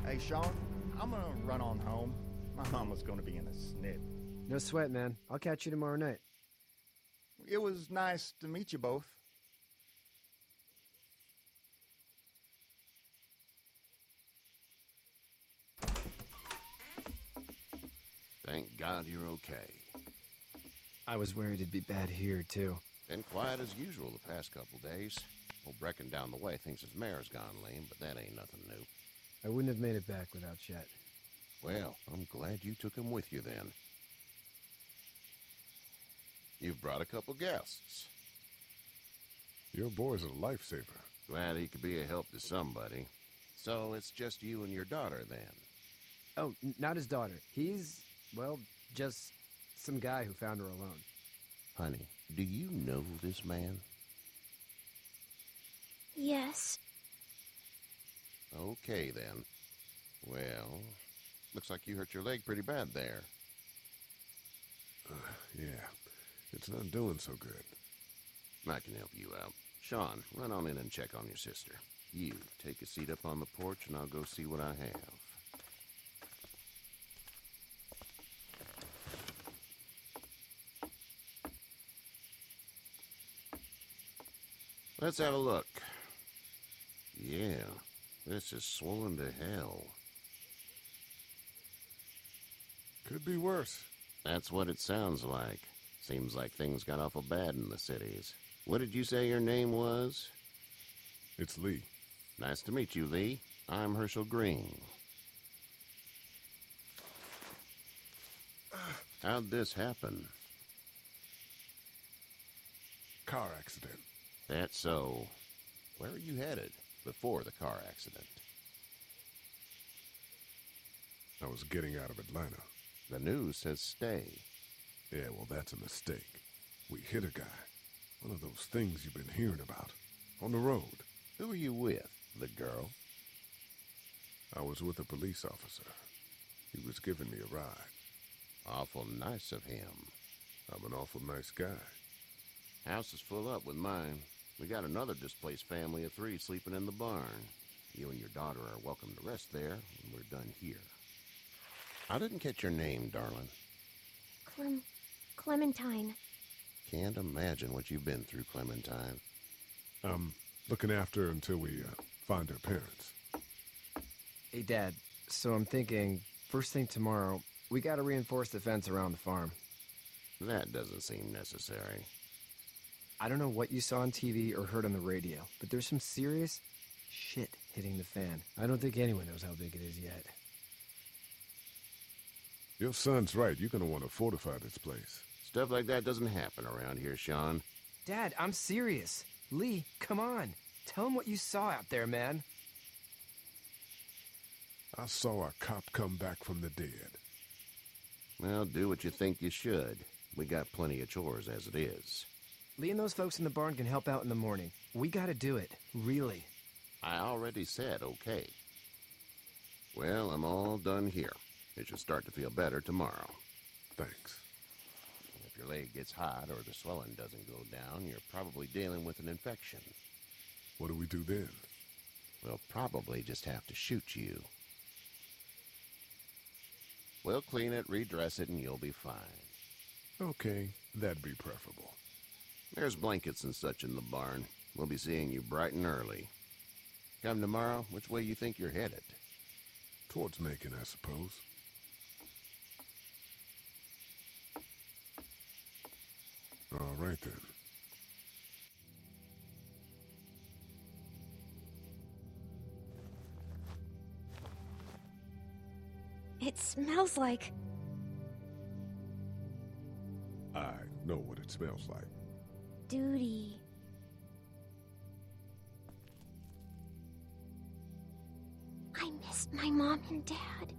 Hey, Sean, I'm gonna run on home. My mama's gonna be in a snip. No sweat, man. I'll catch you tomorrow night. It was nice to meet you both. Thank God you're okay. I was worried it'd be bad here, too. Been quiet as usual the past couple days. Old Brecken down the way thinks his mare's gone lame, but that ain't nothing new. I wouldn't have made it back without Chet. Well, I'm glad you took him with you then. You've brought a couple guests. Your boy's a lifesaver. Glad he could be a help to somebody. So it's just you and your daughter then? Oh, not his daughter. He's, well, just some guy who found her alone. Honey, do you know this man? Yes. Okay, then. Well, looks like you hurt your leg pretty bad there. Yeah, it's not doing so good. I can help you out. Sean, run on in and check on your sister. You, take a seat up on the porch and I'll go see what I have. Let's have a look. Yeah, this is swollen to hell. Could be worse. That's what it sounds like. Seems like things got awful bad in the cities. What did you say your name was? It's Lee. Nice to meet you, Lee. I'm Herschel Green. How'd this happen? Car accident. That's so. Where are you headed before the car accident? I was getting out of Atlanta. The news says stay. Yeah, well, that's a mistake. We hit a guy. One of those things you've been hearing about. On the road. Who are you with? The girl? I was with a police officer. He was giving me a ride. Awful nice of him. I'm an awful nice guy. House is full up with mine. We got another displaced family of 3 sleeping in the barn. You and your daughter are welcome to rest there when we're done here. I didn't catch your name, darling. Clementine. Can't imagine what you've been through, Clementine. I'm looking after her until we find her parents. Hey, Dad, so I'm thinking, first thing tomorrow, we gotta reinforce the fence around the farm. That doesn't seem necessary. I don't know what you saw on TV or heard on the radio, but there's some serious shit hitting the fan. I don't think anyone knows how big it is yet. Your son's right. You're gonna want to fortify this place. Stuff like that doesn't happen around here, Sean. Dad, I'm serious. Lee, come on. Tell him what you saw out there, man. I saw a cop come back from the dead. Well, do what you think you should. We got plenty of chores as it is. Lee and those folks in the barn can help out in the morning. We gotta do it. Really. I already said okay. Well, I'm all done here. It should start to feel better tomorrow. Thanks. If your leg gets hot or the swelling doesn't go down, you're probably dealing with an infection. What do we do then? We'll probably just have to shoot you. We'll clean it, redress it, and you'll be fine. Okay, that'd be preferable. There's blankets and such in the barn. We'll be seeing you bright and early. Come tomorrow, which way you think you're headed? Towards Macon, I suppose. All right, then. It smells like... I know what it smells like. duty. I missed my mom and dad.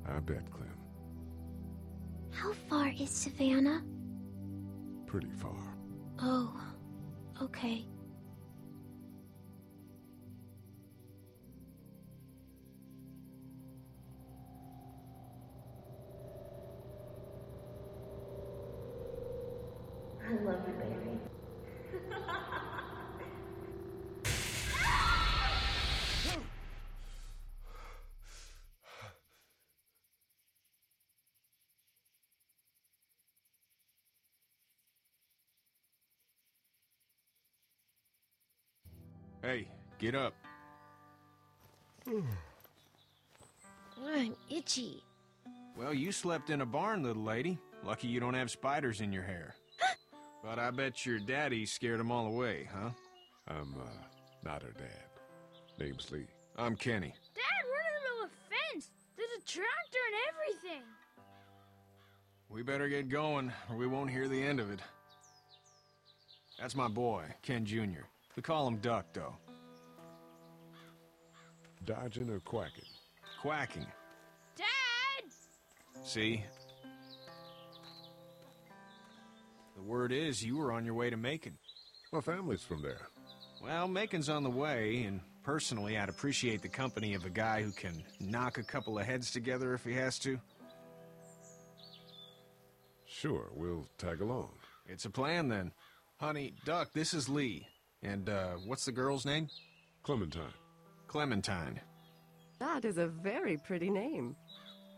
I bet, Clem. How far is Savannah? Pretty far. Oh, okay. I love you, baby. Hey, get up. I'm itchy. Well, you slept in a barn, little lady. Lucky you don't have spiders in your hair. But I bet your daddy scared them all away, huh? I'm, not her dad. Name's Lee. I'm Kenny. Dad, we're in the middle of a fence. There's a tractor and everything. We better get going, or we won't hear the end of it. That's my boy, Ken Jr. We call him Duck, though. Dodging or quacking? Quacking. Dad! See? The word is you were on your way to Macon. My family's from there. Well, Macon's on the way, and personally, I'd appreciate the company of a guy who can knock a couple of heads together if he has to. Sure, we'll tag along. It's a plan, then. Honey, Duck, this is Lee. And, what's the girl's name? Clementine. Clementine. That is a very pretty name.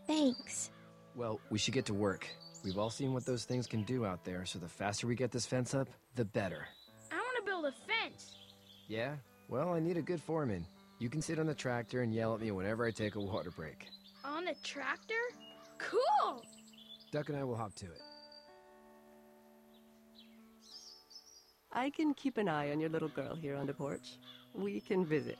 Thanks. Well, we should get to work. We've all seen what those things can do out there, so the faster we get this fence up, the better. I want to build a fence. Yeah? Well, I need a good foreman. You can sit on the tractor and yell at me whenever I take a water break. On the tractor? Cool! Duck and I will hop to it. I can keep an eye on your little girl here on the porch. We can visit.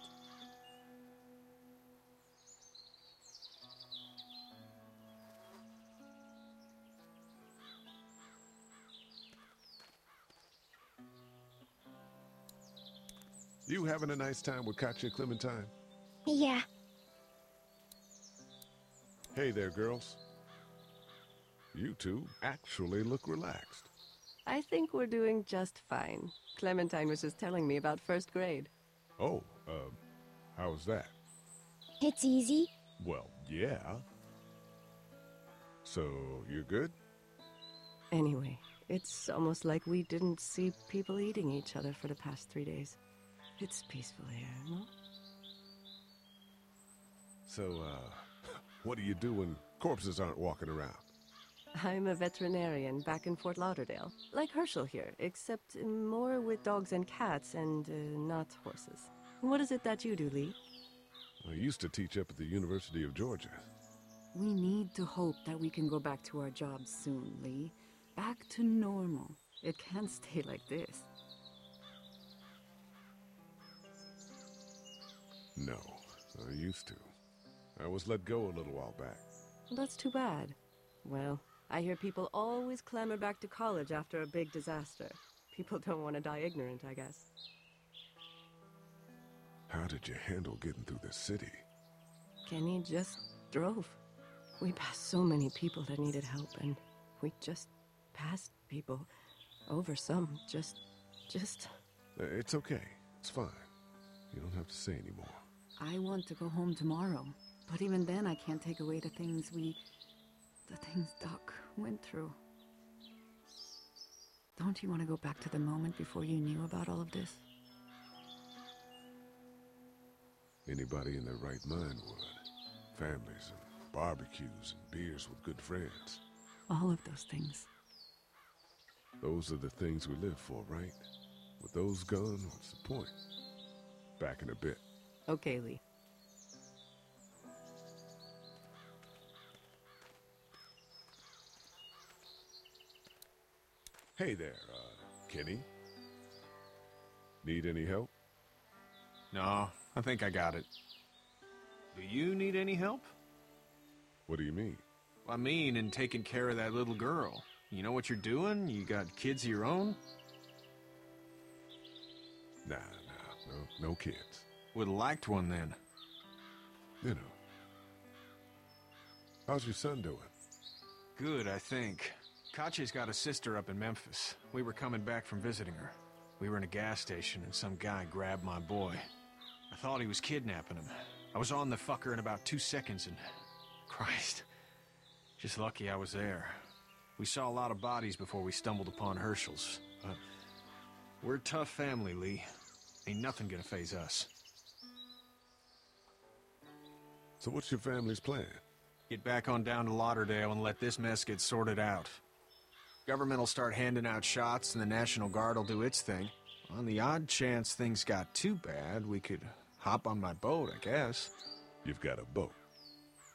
You having a nice time with Katya, Clementine? Yeah. Hey there, girls. You two actually look relaxed. I think we're doing just fine. Clementine was just telling me about first grade. Oh, how was that? It's easy. Well, yeah. So, you're good? Anyway, it's almost like we didn't see people eating each other for the past 3 days. It's peaceful here, no? So, what do you do when corpses aren't walking around? I'm a veterinarian back in Fort Lauderdale. Like Herschel here, except more with dogs and cats and not horses. What is it that you do, Lee? I used to teach up at the University of Georgia. We need to hope that we can go back to our jobs soon, Lee. Back to normal. It can't stay like this. No, I used to. I was let go a little while back. That's too bad. Well, I hear people always clamor back to college after a big disaster. People don't want to die ignorant, I guess. How did you handle getting through the city? Kenny just drove. We passed so many people that needed help, and we just passed people. Over some, just... It's okay. It's fine. You don't have to say anymore. I want to go home tomorrow. But even then, I can't take away the things Doc went through. Don't you want to go back to the moment before you knew about all of this? Anybody in their right mind would. Families and barbecues and beers with good friends. All of those things. Those are the things we live for, right? With those gone, what's the point? Back in a bit. Okay, Lee. Hey there, Kenny. Need any help? No, I think I got it. Do you need any help? What do you mean? I mean, in taking care of that little girl. You know what you're doing? You got kids of your own? Nah, no kids. Would've liked one then. You know. How's your son doing? Good, I think. Katya's got a sister up in Memphis. We were coming back from visiting her. We were in a gas station and some guy grabbed my boy. I thought he was kidnapping him. I was on the fucker in about 2 seconds and... Christ. Just lucky I was there. We saw a lot of bodies before we stumbled upon Herschel's. But we're a tough family, Lee. Ain't nothing gonna faze us. So what's your family's plan? Get back on down to Lauderdale and let this mess get sorted out. Government will start handing out shots and the National Guard will do its thing. On the odd chance things got too bad, we could hop on my boat, I guess. You've got a boat.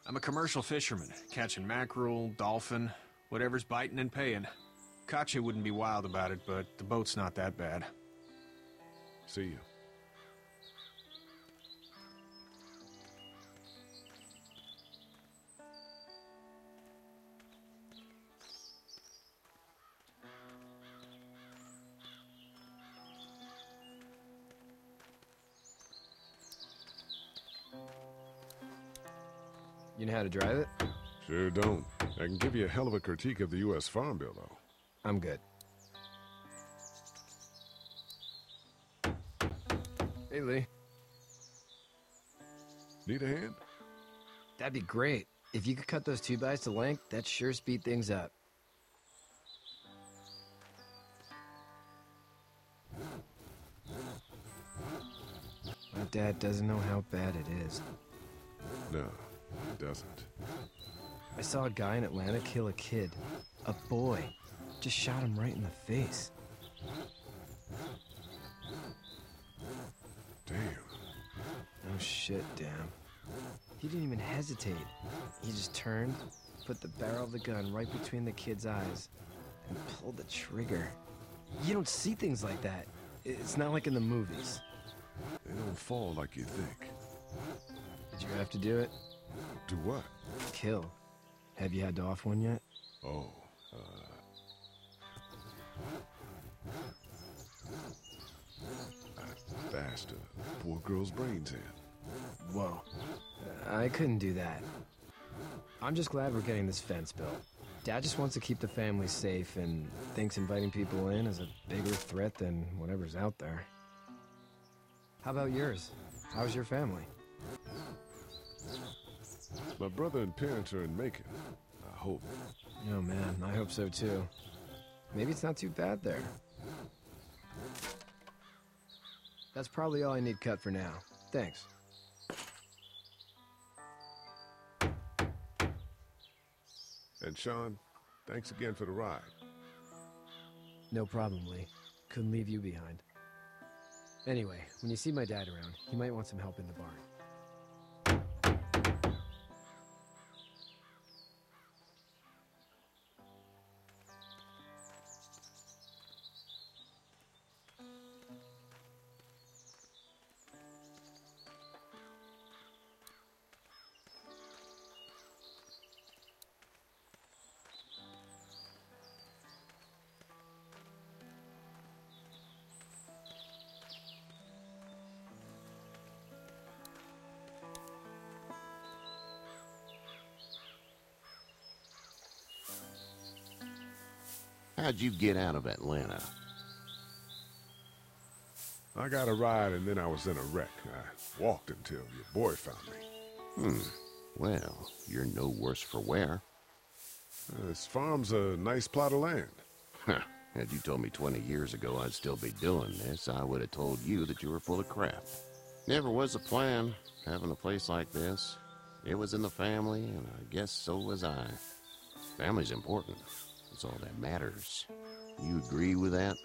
I'm a commercial fisherman, catching mackerel, dolphin, whatever's biting and paying. Katya wouldn't be wild about it, but the boat's not that bad. See you. You know how to drive it? Sure don't. I can give you a hell of a critique of the U.S. Farm Bill, though. I'm good. Hey, Lee. Need a hand? That'd be great. If you could cut those 2x to length, that'd sure speed things up. My dad doesn't know how bad it is. No, it doesn't. I saw a guy in Atlanta kill a kid. A boy. Just shot him right in the face. Damn. Oh shit, damn. He didn't even hesitate. He just turned, put the barrel of the gun right between the kid's eyes, and pulled the trigger. You don't see things like that. It's not like in the movies. They don't fall like you think. Did you have to do it? Do what? Kill. Have you had to off one yet? Oh, I bashed a poor girl's brains in. Whoa. I couldn't do that. I'm just glad we're getting this fence built. Dad just wants to keep the family safe and thinks inviting people in is a bigger threat than whatever's out there. How about yours? How's your family? My brother and parents are in Macon. I hope. Oh man, I hope so too. Maybe it's not too bad there. That's probably all I need cut for now. Thanks. And Sean, thanks again for the ride. No problem, Lee. Couldn't leave you behind. Anyway, when you see my dad around, he might want some help in the barn. How'd you get out of Atlanta? I got a ride and then I was in a wreck. I walked until your boy found me. Well, you're no worse for wear. This farm's a nice plot of land. Huh. Had you told me 20 years ago I'd still be doing this, I would have told you that you were full of crap. Never was a plan, having a place like this. It was in the family, and I guess so was I. Family's important. It's all that matters. You agree with that?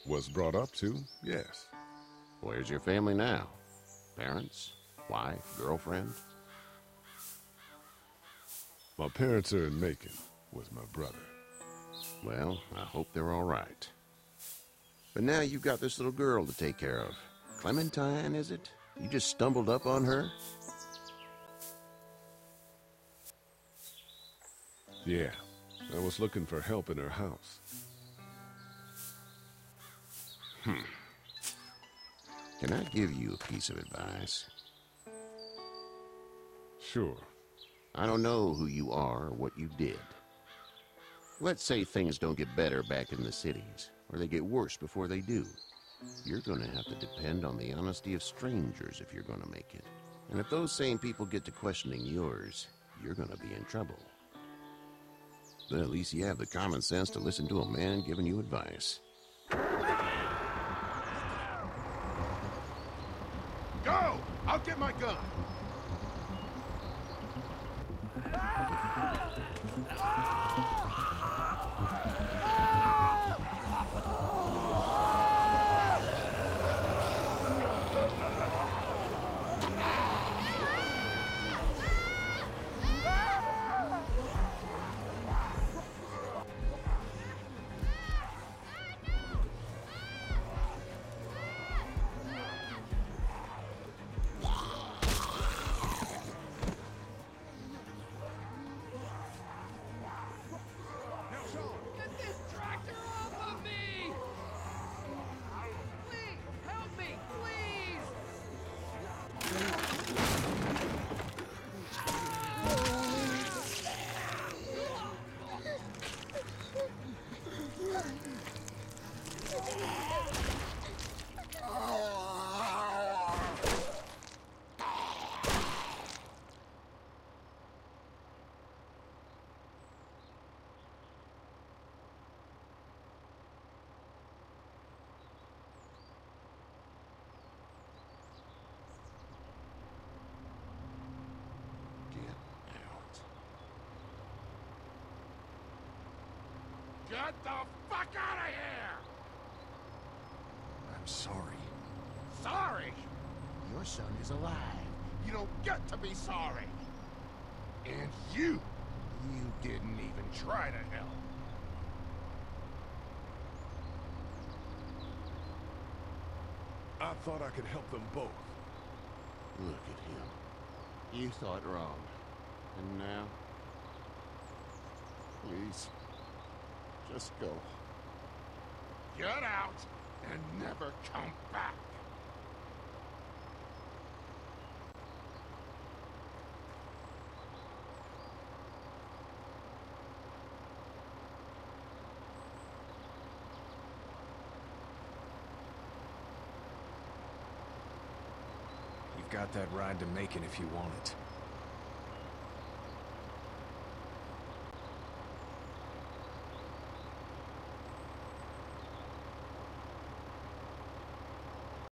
Was brought up to, yes. Where's your family now? Parents? Wife? Girlfriend? My parents are in Macon with my brother. Well, I hope they're all right. But now you've got this little girl to take care of. Clementine, is it? You just stumbled up on her? Yeah, I was looking for help in her house. Can I give you a piece of advice? Sure. I don't know who you are or what you did. Let's say things don't get better back in the cities, or they get worse before they do. You're going to have to depend on the honesty of strangers if you're going to make it. And if those same people get to questioning yours, you're going to be in trouble. But at least you have the common sense to listen to a man giving you advice. Go! I'll get my gun! Get the fuck out of here! I'm sorry. Sorry? Your son is alive. You don't get to be sorry. And you didn't even try to help. I thought I could help them both. Look at him. You thought wrong. And now? Please. Just go. Get out and never come back. You've got that ride to Macon if you want it.